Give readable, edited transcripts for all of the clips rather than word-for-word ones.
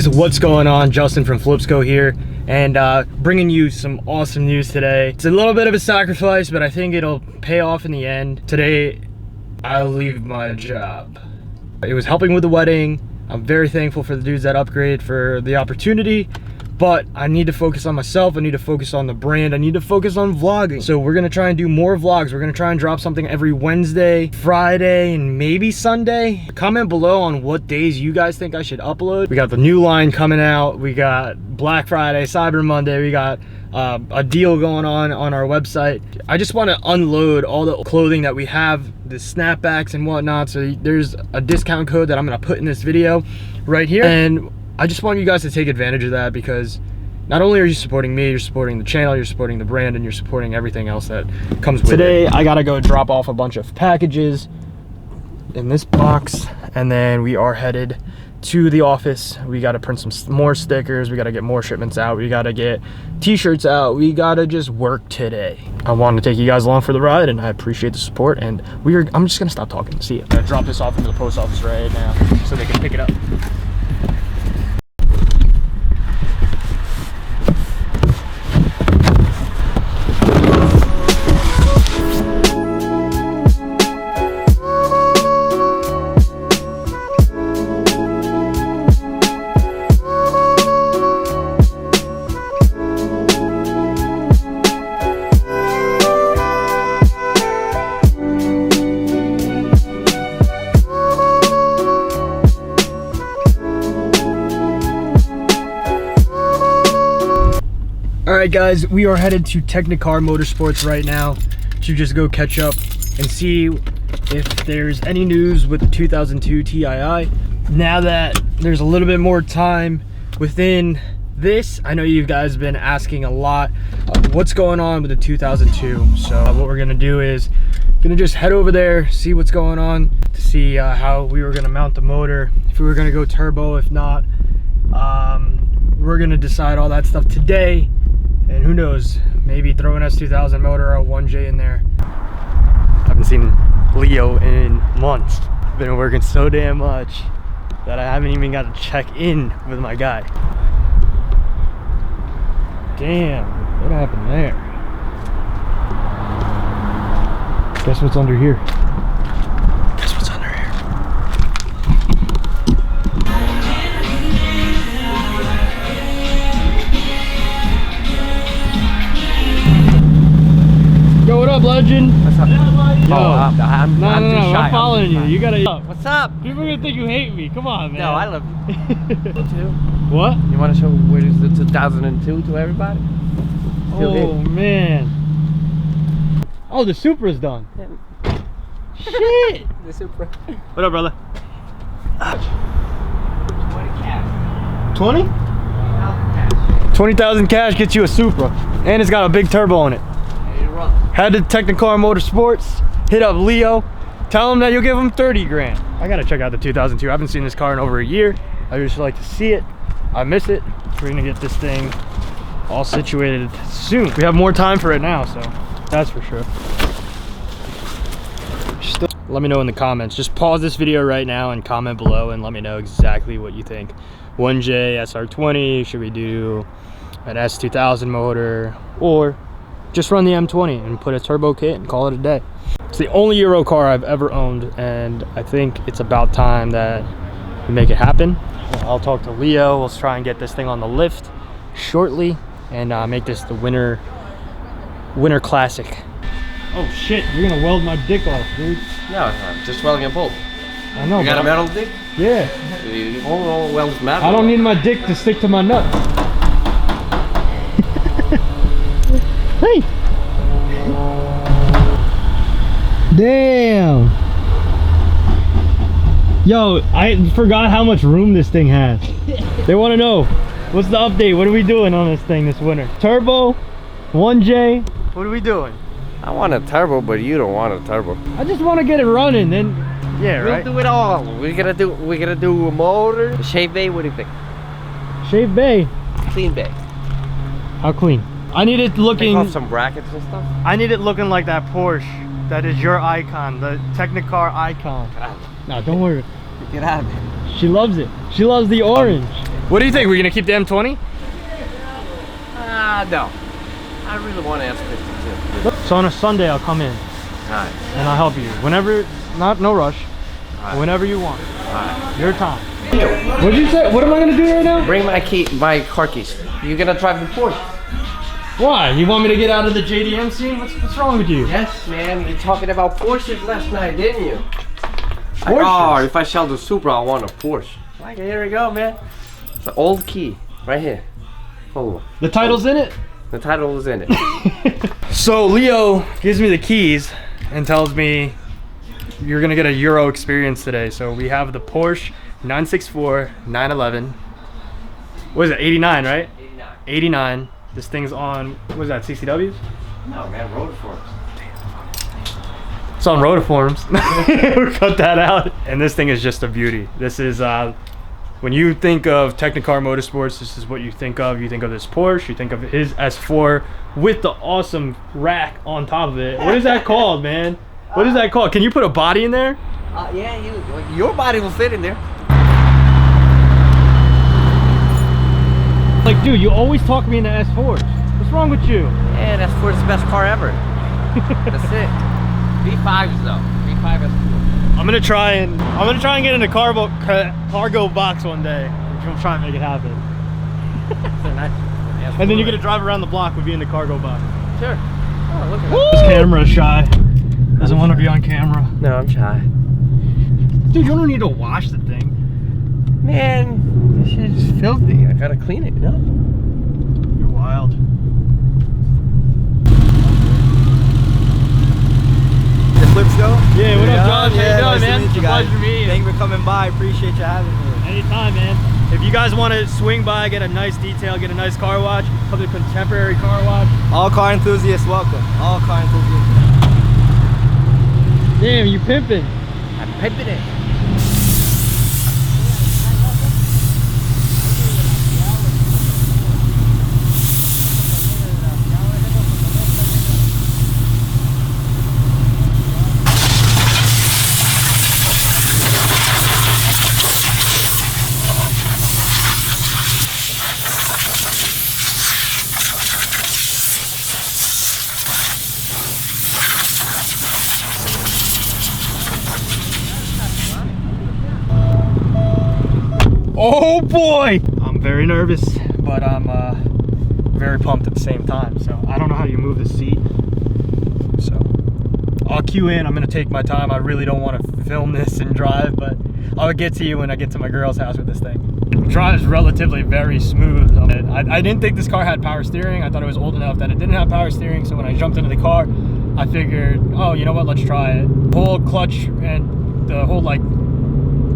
guys, what's going on? Justin from FLIPZCO here, and bringing you some awesome news today. It's a little bit of a sacrifice, but I think it'll pay off in the end. Today, I'll leave my job. It was helping with the wedding. I'm very thankful for the dudes that upgraded for the opportunity, but I need to focus on myself. I need to focus on the brand. I need to focus on vlogging. So we're gonna try and do more vlogs. We're gonna try and drop something every Wednesday, Friday, and maybe Sunday. Comment below on what days you guys think I should upload. We got the new line coming out. We got Black Friday, Cyber Monday. We got a deal going on our website. I just want to unload all the clothing that we have, the snapbacks and whatnot. So there's a discount code that I'm gonna put in this video right here. And I just want you guys to take advantage of that, because not only are you supporting me, you're supporting the channel, you're supporting the brand, and you're supporting everything else that comes with it. Today, I gotta go drop off a bunch of packages in this box, and then we are headed to the office. We gotta print some more stickers, we gotta get more shipments out, we gotta get t-shirts out, we gotta just work today. I wanted to take you guys along for the ride, and I appreciate the support, and I'm just gonna stop talking. See you. I'm gonna drop this off into the post office right now so they can pick it up. Alright guys, we are headed to Technicar Motorsports right now to just go catch up and see if there's any news with the 2002 TII. Now that there's a little bit more time within this, I know you guys have been asking a lot what's going on with the 2002. So what we're gonna do is gonna just head over there, see what's going on, to see how we were gonna mount the motor, if we were gonna go turbo, if not. We're gonna decide all that stuff today. And who knows, maybe throw an S2000 motor or a 1J in there. I haven't seen Leo in months. I've been working so damn much that I haven't even got to check in with my guy. Damn, what happened there? Guess what's under here? Guess what's under here? Yo, what up, legend? What's up? Yo, I'm I'm following you. You gotta. What's up? People are gonna think you hate me. Come on, man. No, I love you. What? You want to show what is the 2002 to everybody? Oh man. Oh, the Supra's done. Yeah. Shit. The Supra. What up, brother? 20 cash. 20? 20,000 cash gets you a Supra, and it's got a big turbo on it. Head to Technicar Motorsports, hit up Leo, tell him that you'll give him 30 grand. I gotta check out the 2002. I haven't seen this car in over a year. I just like to see it. I miss it. We're gonna get this thing all situated soon. We have more time for it now, so that's for sure. Let me know in the comments. Just pause this video right now and comment below and let me know exactly what you think. 1J, SR20, should we do an S2000 motor, or just run the M20 and put a turbo kit and call it a day. It's the only Euro car I've ever owned, and I think it's about time that we make it happen. I'll talk to Leo. We'll try and get this thing on the lift shortly and make this the winter classic. Oh shit, you're gonna weld my dick off, dude. No, I'm just welding a bolt. I know. You got a metal dick? Yeah. You won't weld metal. I don't need my dick to stick to my nut. Hey! Damn! Yo, I forgot how much room this thing has. They want to know, what's the update? What are we doing on this thing this winter? Turbo? 1J? What are we doing? I want a turbo, but you don't want a turbo. I just want to get it running, then yeah, right? We'll do it all. We're gonna do a motor, a shave bay. What do you think? Shave bay? Clean bay. How clean? I need it looking... Take off some brackets and stuff? I need it looking like that Porsche. That is your icon, the Technicar icon. No, don't worry. Get out of here. She loves it. She loves the orange. What do you think? We're gonna keep the M20? No. I really want to S52. So on a Sunday, I'll come in. Alright. And I'll help you. Whenever, no rush. Right. Whenever you want. Alright. Your time. What did you say? What am I gonna do right now? Bring my car keys. You're gonna drive the Porsche. Why? You want me to get out of the JDM scene? What's wrong with you? Yes, man. You talking about Porsches last night, didn't you? Porsches? Oh, if I sell the Supra, I want a Porsche. Like, here we go, man. It's an old key, right here. Hold on. The title's in it? The title is in it. So Leo gives me the keys and tells me you're gonna get a Euro experience today. So we have the Porsche 964 911. What is it? 89, right? 89. 89. This thing's on. What is that? CCWs? No, man. Rotiforms. It's on Rotiforms. We'll cut that out. And this thing is just a beauty. This is when you think of Technicar Motorsports, this is what you think of. You think of this Porsche. You think of his S4 with the awesome rack on top of it. What is that called, man? What is that called? Can you put a body in there? Yeah, your body will fit in there. Like, dude, you always talk me into S4s. What's wrong with you? Yeah, S4 is the best car ever. That's it. V5s though. V5 S4. I'm gonna try and get in a cargo box one day. I'm trying to make it happen. And then you're gonna drive around the block with me in the cargo box. Sure. Oh, look at that. This camera's shy. Doesn't want to be on camera. No, I'm shy. Dude, you don't need to wash the thing. Man, this shit is filthy. I gotta clean it, you know? You're wild. The FLIPZCO? Yeah, what up, Josh? Yeah, How you doing, nice man? to meet you guys. Pleasure to meet you. Thank you for coming by. Appreciate you having me. Anytime, man. If you guys want to swing by, get a nice detail, get a nice car wash, come to Contemporary Car Wash. All car enthusiasts welcome. All car enthusiasts. Damn, you pimping. I'm pimping it. Oh boy! I'm very nervous, but I'm very pumped at the same time. So I don't know how you move the seat. So I'll cue in. I'm gonna take my time. I really don't want to film this and drive, but I'll get to you when I get to my girl's house with this thing. It drives relatively very smooth. I didn't think this car had power steering. I thought it was old enough that it didn't have power steering. So when I jumped into the car, I figured, oh, you know what? Let's try it. The whole clutch and the whole like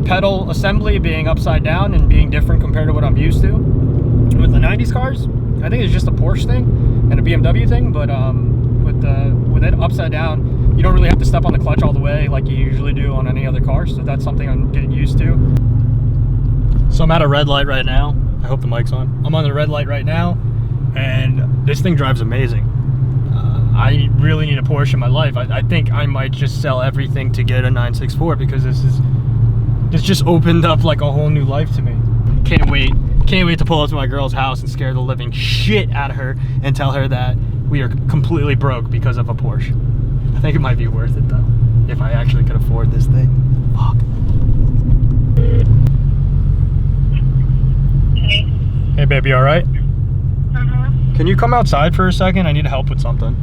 pedal assembly being upside down and being different compared to what I'm used to with the 90s cars. I think it's just a Porsche thing and a BMW thing, but with it upside down, you don't really have to step on the clutch all the way like you usually do on any other car. So that's something I'm getting used to. So I'm at a red light right now. I hope the mic's on. I'm on the red light right now, and this thing drives amazing. I really need a Porsche in my life. I think I might just sell everything to get a 964 because this just opened up like a whole new life to me. Can't wait to pull up to my girl's house and scare the living shit out of her and tell her that we are completely broke because of a Porsche. I think it might be worth it though, if I actually could afford this thing. Fuck. Hey baby, all right? Can you come outside for a second? I need help with something.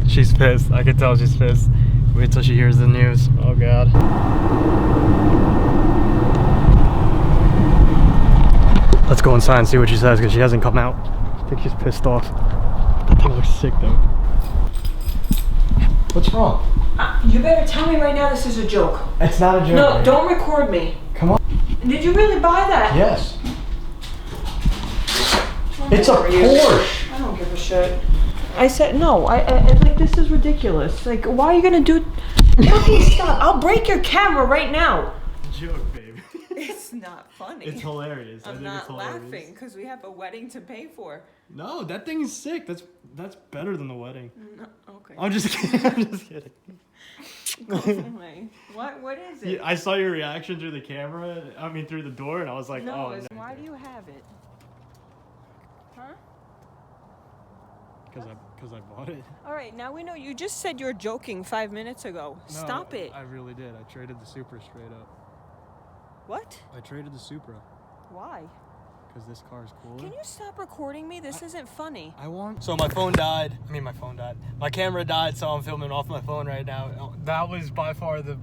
She's pissed. I can tell she's pissed. Wait till she hears the news. Oh God. Let's go inside and see what she says because she hasn't come out. I think she's pissed off. That thing looks sick though. What's wrong? You better tell me right now this is a joke. It's not a joke. No, don't record me. Come on. Did you really buy that? Yes. It's a Porsche. I don't give a shit. I said no. I like this is ridiculous. Like, why are you gonna do? Fucking stop! I'll break your camera right now. Joke, babe. It's not funny. It's hilarious. I I'm think not it's hilarious. laughing because we have a wedding to pay for. No, that thing is sick. That's better than the wedding. No, okay. I'm just kidding. I'm just kidding. What is it? I saw your reaction through the camera. I mean, through the door, and I was like, No, oh. it's No. why do you have it? Huh? Because I bought it. All right, now we know. You just said you were joking 5 minutes ago. Stop it. I really did. I traded the Supra straight up. What? I traded the Supra Why? because this car is cooler. Can you stop recording me? This isn't funny. I want. So my phone died. I mean, my phone died. My camera died, so I'm filming off my phone right now. That was by far the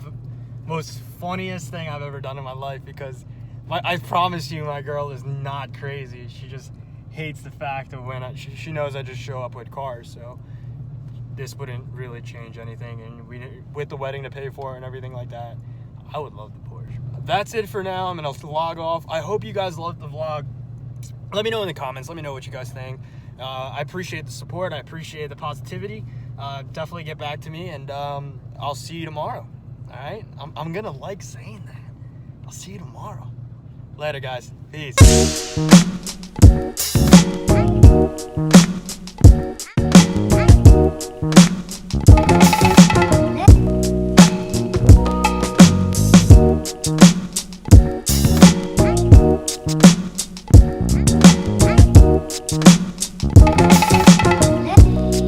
most funniest thing I've ever done in my life because I promise you, my girl is not crazy. She just hates the fact of when she knows I just show up with cars. So this wouldn't really change anything. And with the wedding to pay for and everything like that, I would love the Porsche. That's it for now. I'm gonna log off. I hope you guys loved the vlog. Let me know in the comments. Let me know what you guys think. I appreciate the support. I appreciate the positivity. Definitely get back to me, and I'll see you tomorrow. All right? I'm gonna like saying that. I'll see you tomorrow. Later, guys. Peace.